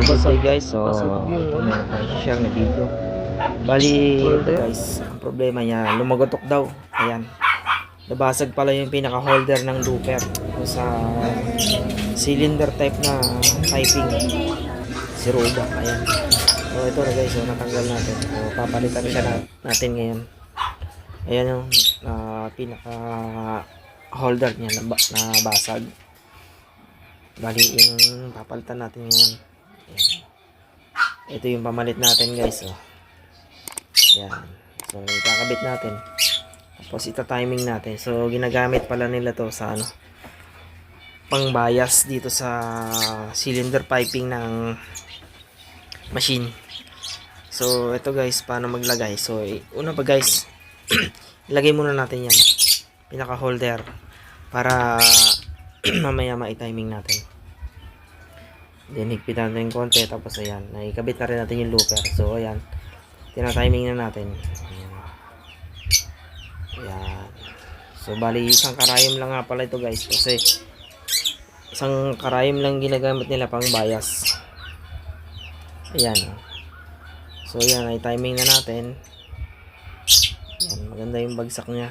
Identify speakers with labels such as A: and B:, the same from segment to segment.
A: Okay guys, so ito na share na video. Bali, ito guys, ang problema niya, lumagotok daw. Ayan. Nabasag pala yung pinaka-holder ng looper sa cylinder type na piping. Si Roda, ayan. So ito na guys, so natanggal natin. So papalitan siya natin ngayon. Ayan yung pinaka-holder niya na basag. Bali, yung papalitan natin ngayon. Ayan. Ito yung pamalit natin guys, oh. Yan. So ikakabit natin. Tapos ita-timing natin. So ginagamit pala nila to sa ano, pang bias dito sa cylinder piping ng machine. So ito guys, paano maglagay? So una pa guys, ilagay muna natin yan, pinaka holder, para mamaya ma-timing natin. Then higpit natin konti, tapos ayan, naikabit na rin natin yung looper. So ayan, tina-timing na natin. Ayan. So bali isang karayom lang nga pala ito guys, kasi isang karayom lang ginagamit nila pang bias. Ayan. So ayan, ay timing na natin. Ayan, maganda yung bagsak niya.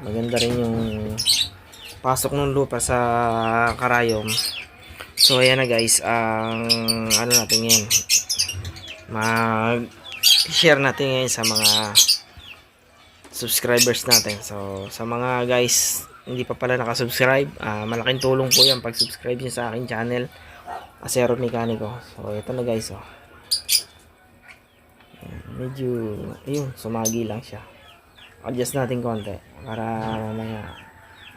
A: Maganda rin yung pasok ng looper sa karayom. So ayan na guys, ang ano natin ngayon, mag-share natin ngayon sa mga subscribers natin. So sa mga guys hindi pa pala nakasubscribe, malaking tulong po yan pag subscribe nyo sa aking channel, Acero Mekaniko. So ito na guys, oh. Medyo ayun, sumagi lang siya. Adjust natin konti para mamaya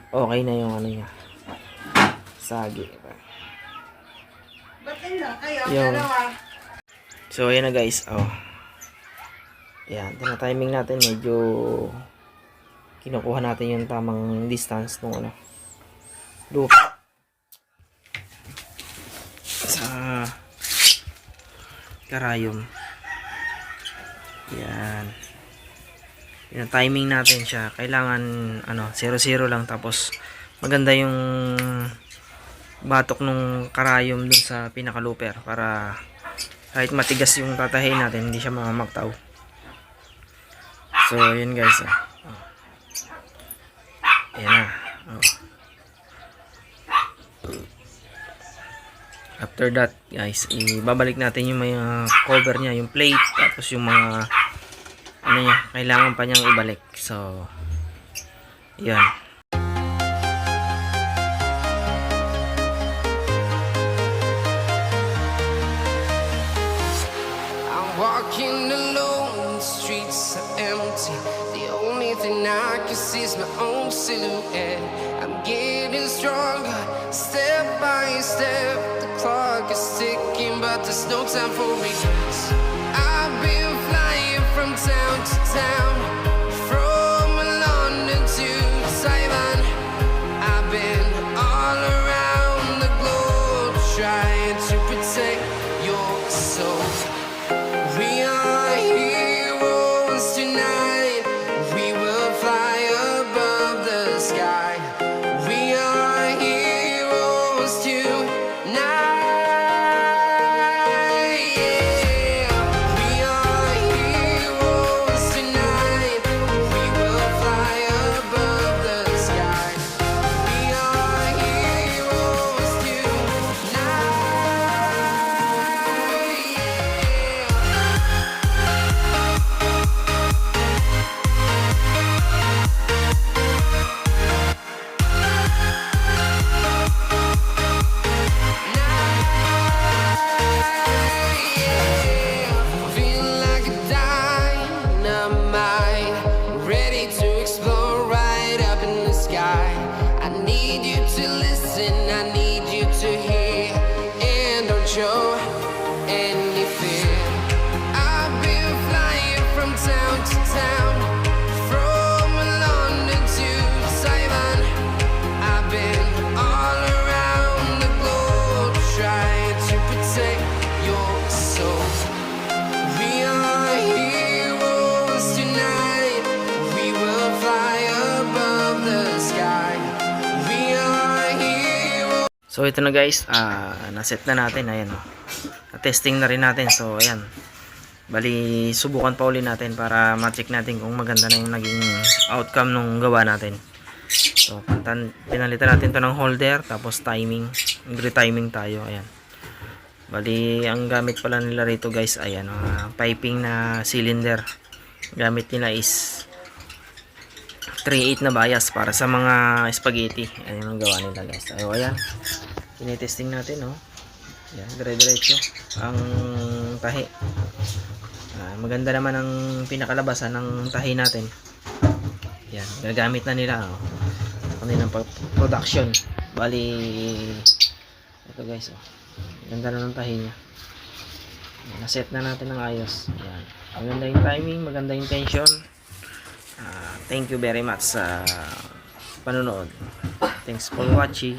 A: okay na yung ano niya, sagi. Yung, so ayan na guys, oh. Ayan, tina-timing natin, medyo kinukuha natin yung tamang distance ng ano, loop sa karayom. Ayan, tina-timing natin siya, kailangan ano, 0-0 lang, tapos maganda yung batok nung karayom dun sa pinaka looper, para kahit matigas yung tatahin natin, hindi siya mamamaktaw. So yun guys, oh. Ayan na, oh. After that guys, ibabalik natin yung mga cover nya, yung plate, tapos yung mga ano nya, kailangan pa nyang ibalik. So yan.
B: Walking alone, the streets are empty. The only thing I can see is my own silhouette. I'm getting stronger, step by step. The clock is ticking, but there's no time for regrets. I've been flying from town to town, from London to Taiwan. I've been all around the globe, trying to protect your soul. We are heroes tonight. We will fly above the sky. We are heroes tonight. Yeah. We are heroes tonight. We will fly above the sky. We are heroes tonight. Feel like a dynamite, ready to explode right up in the sky. I need you to listen, I need you to hear, and don't show any fear. I've been flying from town to town, from London to Taiwan. I've been all around the globe, trying to protect your soul. We are heroes tonight. We will fly above the sky. We are heroes.
A: So ito na guys, naset na natin, ayan, oh. testing na rin natin. So ayan, bali subukan pa uli natin para ma-check natin kung maganda na yung naging outcome nung gawa natin. So pinalitan natin to ng holder, tapos timing, timing tayo. Ayan, bali ang gamit pala nila rito guys, ayan, piping na cylinder. Gamit nila is 3/8 na bias para sa mga spaghetti. Ayan ang gawa nila guys. Ayan, tinitesting natin, oh. Ayan, dire-diretso ang tahi. Maganda naman ang pinakalabasan ng tahi natin. Yan, gagamit na nila, oh, kanilang production. Bali ito guys, oh, ganda na ng tahi niya. Naset na natin ng ayos. Yan, maganda yung timing, maganda yung tension. Thank you very much sa panonood. Thanks for watching.